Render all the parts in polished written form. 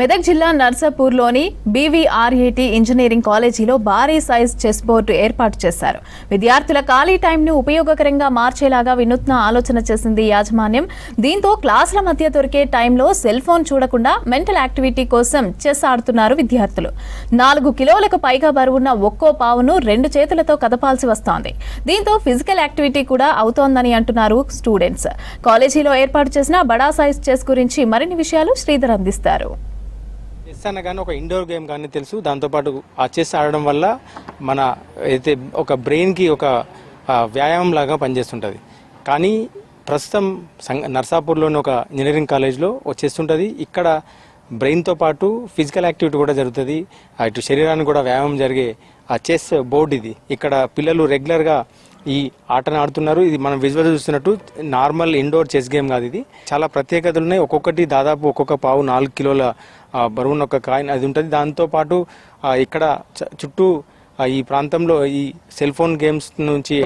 మెదక్ జిల్లా నర్సాపూర్లోని బీవీఆర్ఏటీ ఇంజనీరింగ్ కాలేజీలో భారీ సైజ్ చెస్ బోర్డు ఏర్పాటు చేశారు. విద్యార్థుల ఖాళీ టైంను ఉపయోగకరంగా మార్చేలాగా వినూత్న ఆలోచన చేసింది యాజమాన్యం. దీంతో క్లాసుల మధ్య దొరికే టైంలో సెల్ ఫోన్ చూడకుండా మెంటల్ యాక్టివిటీ కోసం చెస్ ఆడుతున్నారు విద్యార్థులు. 4 కిలోలకు పైగా బరువున్న ఒక్కో పావును 2 చేతులతో కదపాల్సి వస్తోంది. దీంతో ఫిజికల్ యాక్టివిటీ కూడా అవుతోందని అంటున్నారు స్టూడెంట్స్. కాలేజీలో ఏర్పాటు చేసిన బడా సైజ్ చెస్ గురించి మరిన్ని విషయాలు శ్రీధర్ అందిస్తారు. చెస్ అనగానే ఒక ఇండోర్ గేమ్ కానీ తెలుసు. దాంతోపాటు ఆ చెస్ ఆడడం వల్ల మన అయితే ఒక బ్రెయిన్కి ఒక వ్యాయామం లాగా పనిచేస్తుంటుంది. కానీ ప్రస్తుతం నర్సాపూర్లోని ఒక ఇంజనీరింగ్ కాలేజ్లో ఒక చెస్ ఉంటుంది. ఇక్కడ బ్రెయిన్తో పాటు ఫిజికల్ యాక్టివిటీ కూడా జరుగుతుంది. ఇటు శరీరానికి కూడా వ్యాయామం జరిగే ఆ చెస్ బోర్డు ఇది. ఇక్కడ పిల్లలు రెగ్యులర్గా ఈ ఆటను ఆడుతున్నారు. ఇది మనం విజువల్ చూస్తున్నట్టు నార్మల్ ఇండోర్ చెస్ గేమ్ కాదు. ఇది చాలా ప్రత్యేకతలు ఉన్నాయి. ఒక్కొక్కటి దాదాపు ఒక్కొక్క పావు 4 కిలోల బరువున్న ఒక కాయిన్ అది ఉంటుంది. దాంతోపాటు ఇక్కడ చుట్టూ ఈ ప్రాంతంలో ఈ సెల్ ఫోన్ గేమ్స్ నుంచి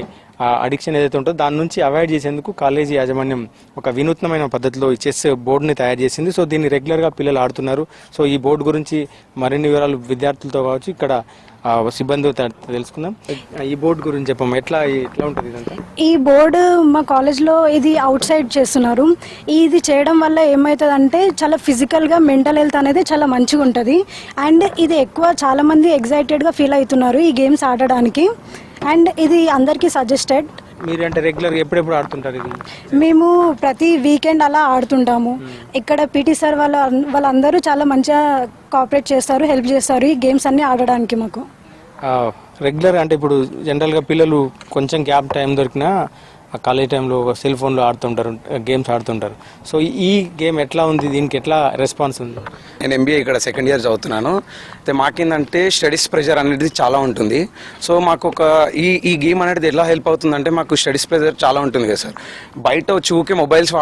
అడిక్షన్ ఏదైతే ఉంటుందో దాని నుంచి అవాయిడ్ చేసేందుకు కాలేజీ యాజమాన్యం ఒక వినూత్నమైన పద్ధతిలో ఈ చెస్ బోర్డుని తయారు చేసింది. సో దీన్ని రెగ్యులర్గా పిల్లలు ఆడుతున్నారు. సో ఈ బోర్డు గురించి మరిన్ని వివరాలు విద్యార్థులతో కావచ్చు ఇక్కడ సిబ్బంది తెలుసుకుందాం. ఈ బోర్డు గురించి చెప్పమ్మా, ఎట్లా ఉంటుంది ఇదంతా? ఈ బోర్డు మా కాలేజ్లో ఇది అవుట్ సైడ్ చేస్తున్నారు. ఇది చేయడం వల్ల ఏమవుతుందంటే చాలా ఫిజికల్గా మెంటల్ హెల్త్ అనేది చాలా మంచిగా ఉంటుంది. అండ్ ఇది ఎక్కువ చాలామంది ఎగ్జైటెడ్గా ఫీల్ అవుతున్నారు ఈ గేమ్స్ ఆడడానికి. అండ్ ఇది అందరికీ సజెస్టెడ్. మీరు అంటే రెగ్యులర్గా ఎప్పుడెప్పుడు ఆడుతుంటారు ఇది? మేము ప్రతి వీకెండ్ అలా ఆడుతుంటాము. ఇక్కడ పీటీ సార్ వాళ్ళందరూ చాలా మంచిగా కోఆపరేట్ చేస్తారు, హెల్ప్ చేస్తారు ఈ గేమ్స్ అన్ని ఆడడానికి మాకు. రెగ్యులర్ అంటే ఇప్పుడు జనరల్గా పిల్లలు కొంచెం గ్యాప్ టైం దొరికినా కాలేజ్ టైంలో సెల్ ఫోన్లో ఆడుతుంటారు, గేమ్స్ ఆడుతుంటారు. సో ఈ గేమ్ ఎట్లా ఉంది, దీనికి ఎట్లా రెస్పాన్స్ ఉంది? నేను ఎంబీఏ ఇక్కడ సెకండ్ ఇయర్ చదువుతున్నాను. అయితే మాకేందంటే స్టడీస్ ప్రెషర్ అనేది చాలా ఉంటుంది. సో మాకు ఒక ఈ గేమ్ అనేది ఎలా హెల్ప్ అవుతుందంటే మాకు స్టడీస్ ప్రెషర్ చాలా ఉంటుంది కదా సార్. బయట వచ్చి ఊకే మొబైల్స్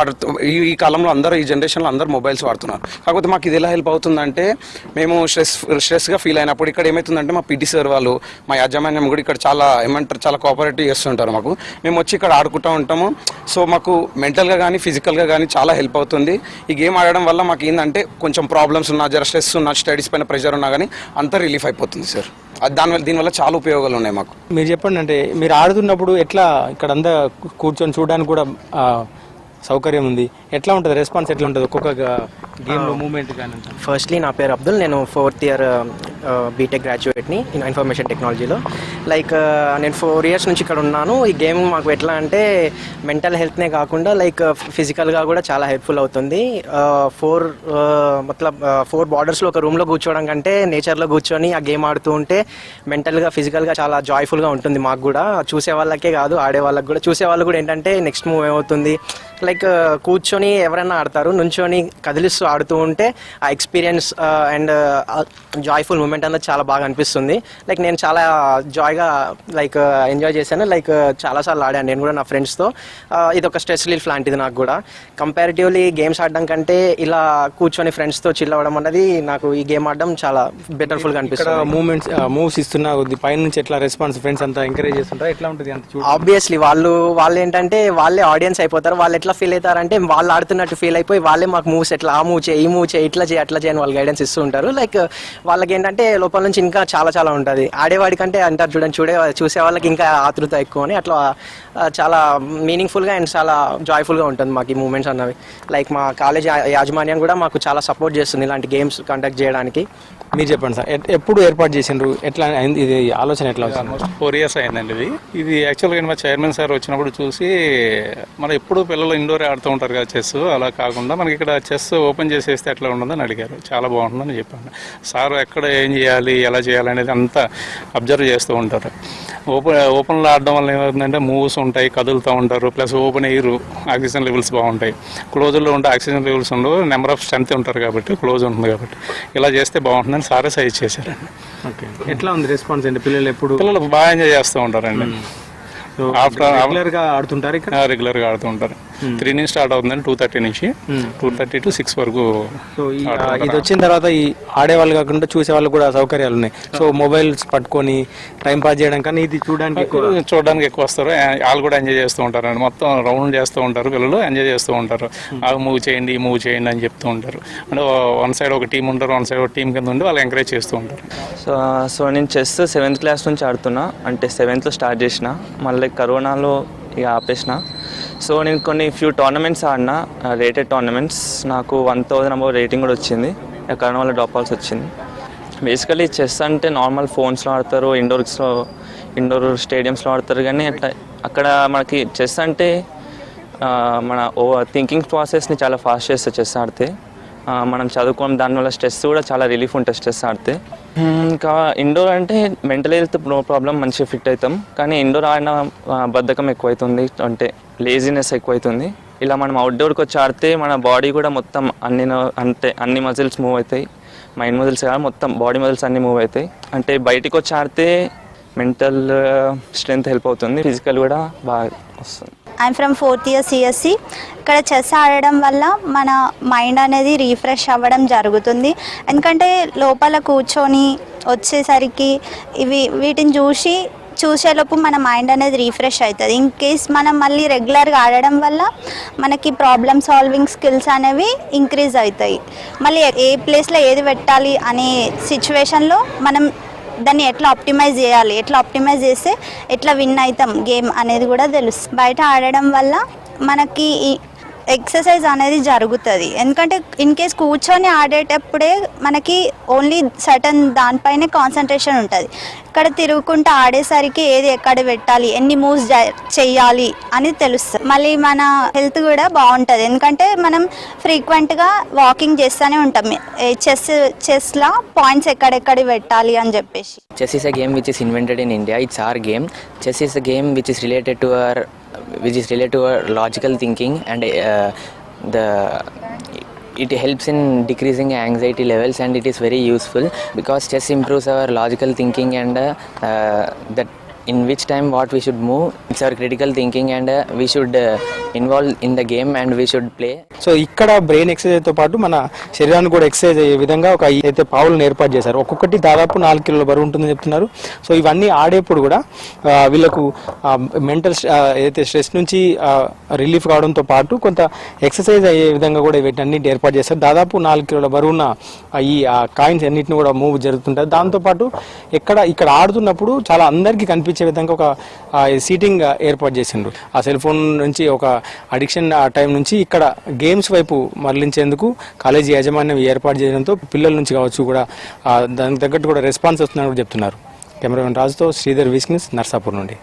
ఈ కాలంలో అందరూ ఈ జనరేషన్లో అందరూ మొబైల్స్ వాడుతున్నారు. కాకపోతే మాకు ఇది ఎలా హెల్ప్ అవుతుందంటే మేము స్ట్రెస్గా ఫీల్ అయినప్పుడు ఇక్కడ ఏమవుతుందంటే మా పీటీ సార్ వాళ్ళు, మా యాజమాన్యం కూడా ఇక్కడ చాలా కోఆపరేటివ్ చేస్తుంటారు మాకు. మేము వచ్చి ఇక్కడ ఆడుకుంటూ ఉంటాము. సో మాకు మెంటల్గా కానీ ఫిజికల్గా కానీ చాలా హెల్ప్ అవుతుంది. ఈ గేమ్ ఆడడం వల్ల మాకు ఏంటంటే కొంచెం ప్రాబ్లమ్స్ ఉన్నా, జర స్ట్రెస్ ఉన్నా, స్టడీస్ పైన ప్రెషర్ ఉన్నా కానీ అంతా రిలీఫ్ అయిపోతుంది సార్. దీనివల్ల చాలా ఉపయోగాలు ఉన్నాయి మాకు. మీరు చెప్పండి, అంటే మీరు ఆడుతున్నప్పుడు ఎట్లా ఇక్కడ అంతా కూర్చొని చూడడానికి కూడా సౌకర్యం ఉంది, ఎట్లా ఉంటుంది రెస్పాన్స్, ఎట్లా ఉంటుంది ఒక్కొక్క గేమ్లో మూమెంట్ కానీ? ఫస్ట్లీ నా పేరు అబ్దుల్, నేను 4th ఇయర్ బీటెక్ గ్రాడ్యుయేట్ని ఇన్ఫర్మేషన్ టెక్నాలజీలో. నేను 4 years నుంచి ఇక్కడ ఉన్నాను. ఈ గేమ్ మాకు ఎట్లా అంటే మెంటల్ హెల్త్నే కాకుండా ఫిజికల్గా కూడా చాలా హెల్ప్ఫుల్ అవుతుంది. 4 బార్డర్స్లో ఒక రూమ్లో కూర్చోవడం కంటే నేచర్లో కూర్చొని ఆ గేమ్ ఆడుతూ ఉంటే మెంటల్గా ఫిజికల్గా చాలా జాయ్ఫుల్గా ఉంటుంది మాకు కూడా. చూసే వాళ్ళకే కాదు, ఆడే వాళ్ళకి కూడా. చూసే వాళ్ళు కూడా ఏంటంటే నెక్స్ట్ మూవ్ ఏమవుతుంది, కూర్చొని ఎవరైనా ఆడతారు, నుంచొని కదిలిస్తూ ఆడుతూ ఉంటే ఆ ఎక్స్పీరియన్స్ అండ్ జాయ్ఫుల్ మూమెంట్ అన్నది చాలా బాగా అనిపిస్తుంది. నేను చాలా జాయ్గా ఎంజాయ్ చేశాను. చాలాసార్లు ఆడాను నేను కూడా నా ఫ్రెండ్స్తో. ఇది ఒక స్ట్రెస్ రిలీఫ్ లాంటిది నాకు కూడా. కంపారిటివ్లీ గేమ్స్ ఆడడం కంటే ఇలా కూర్చొని ఫ్రెండ్స్తో చిల్ అవ్వడం అన్నది నాకు ఈ గేమ్ ఆడడం చాలా బెటర్ఫుల్గా అనిపిస్తుంది. మూవ్స్ ఇస్తున్నా పైన నుంచి ఎట్లా రెస్పాన్స్, ఫ్రెండ్స్ అంతా ఎంకరేజ్ చేస్తుంటారు, ఎట్లా ఉంటుంది? ఆబ్వియస్లీ వాళ్ళు ఏంటంటే వాళ్ళే ఆడియన్స్ అయిపోతారు. వాళ్ళు ఎట్లా ఫీల్ అవుతారంటే వాళ్ళు ఆడుతున్నట్టు ఫీల్ అయిపోయి వాళ్ళే మాకు మూవ్స్ ఎట్లా ఆ మూవ్ చేయి, ఈ మూవ్ చేయి, ఇట్లా చేయి, అట్లా చేయని వాళ్ళు గైడెన్స్ ఇస్తూ ఉంటారు. వాళ్ళకి ఏంటంటే లోపల నుంచి ఇంకా చాలా ఉంటుంది. ఆడేవాడి కంటే అంటారు చూడండి, చూసే వాళ్ళకి ఇంకా ఆతృత ఎక్కువ అని. అట్లా చాలా మీనింగ్ఫుల్గా అండ్ చాలా జాయ్ఫుల్గా ఉంటుంది మాకు ఈ మూమెంట్స్ అన్నవి. మా కాలేజ్ యాజమాన్యం కూడా మాకు చాలా సపోర్ట్ చేస్తుంది ఇలాంటి గేమ్స్ కండక్ట్ చేయడానికి. మీరు చెప్పండి సార్, ఎప్పుడు ఏర్పాటు చేసిండ్రు, ఎట్లా ఇది ఆలోచన ఎట్లా వచ్చింది? ఆల్మోస్ట్ 4 years అయిందండి ఇది యాక్చువల్గా మా చైర్మన్ సార్ వచ్చినప్పుడు చూసి, మనం ఎప్పుడు పిల్లలు ఇండోర్ ఆడుతూ ఉంటారు కదా చెస్, అలా కాకుండా మనకి ఇక్కడ చెస్ ఓపెన్ చేసేస్తే ఎట్లా ఉండదని అడిగారు. చాలా బాగుంటుందని చెప్పాను. సార్ ఎక్కడ ఏం చేయాలి, ఎలా చేయాలి అనేది అంతా అబ్జర్వ్ చేస్తూ ఉంటారు. ఓపెన్లో ఆడడం వల్ల ఏమవుతుందంటే మూవ్స్ ఉంటాయి, కదులుతూ ఉంటారు, plus open air, oxygen levels బాగుంటాయి. క్లోజ్లో ఉంటే ఆక్సిజన్ లెవెల్స్ ఉండవు, నెంబర్ ఆఫ్ స్ట్రెంత్ ఉంటారు కాబట్టి, క్లోజ్ ఉంటుంది కాబట్టి ఇలా చేస్తే బాగుంటుందని సారే సజెస్ట్ చేశారండి. ఓకే, ఎట్లా ఉంది రెస్పాన్స్ అండి? పిల్లలు బాగా ఎంజాయ్ చేస్తూ ఉంటారండి. రెగ్యులర్గా ఆడుతుంటారు ఇక్కడ? రెగ్యులర్గా ఆడుతూ ఉంటారు. 3 నుంచి స్టార్ట్ అవుతుందండి, 2:30 నుంచి 2:30 to 6 వరకు. సో ఇది వచ్చిన తర్వాత ఈ ఆడేవాళ్ళు కాకుండా చూసే వాళ్ళు కూడా సౌకర్యాలు ఉన్నాయి. సో మొబైల్స్ పట్టుకొని టైం పాస్ చేయడం కానీ ఇది చూడడానికి ఎక్కువ వస్తారు. వాళ్ళు కూడా ఎంజాయ్ చేస్తూ ఉంటారు అండి, మొత్తం రౌండ్ చేస్తూ ఉంటారు, పిల్లలు ఎంజాయ్ చేస్తూ ఉంటారు. మూవ్ చేయండి అని చెప్తూ ఉంటారు. అంటే వన్ సైడ్ ఒక టీం ఉంటారు, వన్ సైడ్ ఒక టీం కింద ఉండి వాళ్ళు ఎంకరేజ్ చేస్తూ ఉంటారు. సో నేను చెస్ 7th క్లాస్ నుంచి ఆడుతున్నా. అంటే 7th స్టార్ట్ చేసిన, మళ్ళీ కరోనాలో ఇక ఆపేసిన. సో నేను ఫ్యూ టోర్నమెంట్స్ ఆడినా, రేటెడ్ టోర్నమెంట్స్. నాకు 1000 అబౌవ్ రేటింగ్ కూడా వచ్చింది. కరోనా వల్ల డ్రాప్ అవ్వాల్సి వచ్చింది. బేసికలీ చెస్ అంటే నార్మల్ ఫోన్స్లో ఆడతారు, ఇండోర్ స్టేడియంస్లో ఆడతారు. కానీ అక్కడ మనకి చెస్ అంటే మన థింకింగ్ ప్రాసెస్ని చాలా ఫాస్ట్ చేస్తుంది చెస్ ఆడితే. మనం చదువుకోవడం, దానివల్ల స్ట్రెస్ కూడా చాలా రిలీఫ్ ఉంటుంది స్ట్రెస్ ఆడితే. ఇంకా ఇండోర్ అంటే మెంటల్ హెల్త్ నో ప్రాబ్లం, మంచిగా ఫిట్ అవుతాం. కానీ ఇండోర్ ఆడిన బద్ధకం ఎక్కువైతుంది, అంటే లేజినెస్ ఎక్కువైతుంది. ఇలా మనం అవుట్డోర్కి వచ్చి ఆడితే మన బాడీ కూడా మొత్తం అన్ని మజిల్స్ మూవ్ అవుతాయి. మైండ్ మజిల్స్ కాదు, మొత్తం బాడీ మజిల్స్ అన్నీ మూవ్ అవుతాయి. అంటే బయటికి వచ్చి ఆడితే మెంటల్ స్ట్రెంగ్త్ హెల్ప్ అవుతుంది, ఫిజికల్ కూడా బాగా వస్తుంది. I'm from 4th year CSC. ఇక్కడ చెస్ ఆడడం వల్ల మన మైండ్ అనేది రీఫ్రెష్ అవ్వడం జరుగుతుంది. ఎందుకంటే లోపల కూర్చొని వచ్చేసరికి వీటిని చూసేలోపు మన మైండ్ అనేది రీఫ్రెష్ అవుతుంది. ఇన్ కేస్ మనం మళ్ళీ రెగ్యులర్గా ఆడడం వల్ల మనకి ప్రాబ్లమ్ సాల్వింగ్ స్కిల్స్ అనేవి ఇంక్రీజ్ అవుతాయి. మళ్ళీ ఏ ప్లేస్లో ఏది పెట్టాలి అనే సిచ్యువేషన్లో మనం దాన్ని ఎట్లా ఆప్టిమైజ్ చేస్తే ఎట్లా విన్ అవుతాం గేమ్ అనేది కూడా తెలుస్తుంది. బయట ఆడడం వల్ల మనకి ఎక్సర్సైజ్ అనేది జరుగుతుంది. ఎందుకంటే ఇన్ కేస్ కూర్చొని ఆడేటప్పుడే మనకి ఓన్లీ సర్టన్ దానిపైనే కాన్సన్ట్రేషన్ ఉంటుంది. ఇక్కడ తిరుగుకుంటూ ఆడేసరికి ఏది ఎక్కడ పెట్టాలి, ఎన్ని మూవ్స్ చేయాలి అని తెలుస్తుంది. మళ్ళీ మన హెల్త్ కూడా బాగుంటుంది, ఎందుకంటే మనం ఫ్రీక్వెంట్గా వాకింగ్ చేస్తూనే ఉంటాం. చెస్లో పాయింట్స్ ఎక్కడెక్కడ పెట్టాలి అని చెప్పేసి. Chess is a game which is invented in India. It's our game. Chess is a game which is related to our logical thinking, and it helps in decreasing anxiety levels, and it is very useful because chess improves our logical thinking and that in which time what we should move. It's our critical thinking, and we should involve in the game and we should play. So ఇక్కడ brain exercise తో పాటు మన శరీరాన్ని కూడా exercise అయ్యే విధంగా ఒక అయితే పావులను ఏర్పాటు చేశారు. ఒక్కొక్కటి దాదాపు 4 కిలోల బరువు ఉంటుందని చెప్తున్నారు. సో ఇవన్నీ ఆడేప్పుడు కూడా వీళ్ళకు మెంటల్ ఏదైతే స్ట్రెస్ నుంచి రిలీఫ్ కావడంతో పాటు కొంత ఎక్సర్సైజ్ అయ్యే విధంగా కూడా వీటన్నిటి ఏర్పాటు చేశారు. దాదాపు 4 కిలోల బరువున్న ఈ కాయిన్స్ అన్నింటిని కూడా మూవ్ జరుగుతుంటారు. దాంతోపాటు ఇక్కడ ఆడుతున్నప్పుడు చాలా అందరికీ కనిపించే విధంగా ఒక సీటింగ్ ఏర్పాటు చేసిండ్రు. ఆ సెల్ ఫోన్ నుంచి ఒక అడిక్షన్ ఆ టైం నుంచి ఇక్కడ గేమ్స్ వైపు మరలించేందుకు కాలేజీ యాజమాన్యం ఏర్పాటు చేయడంతో పిల్లల నుంచి కావచ్చు కూడా దానికి తగ్గట్టు కూడా రెస్పాన్స్ వస్తుందని కూడా చెప్తున్నారు. కెమెరామెన్ రాజుతో శ్రీధర్, వీస్క్ న్యూస్, నర్సాపూర్ నుండి.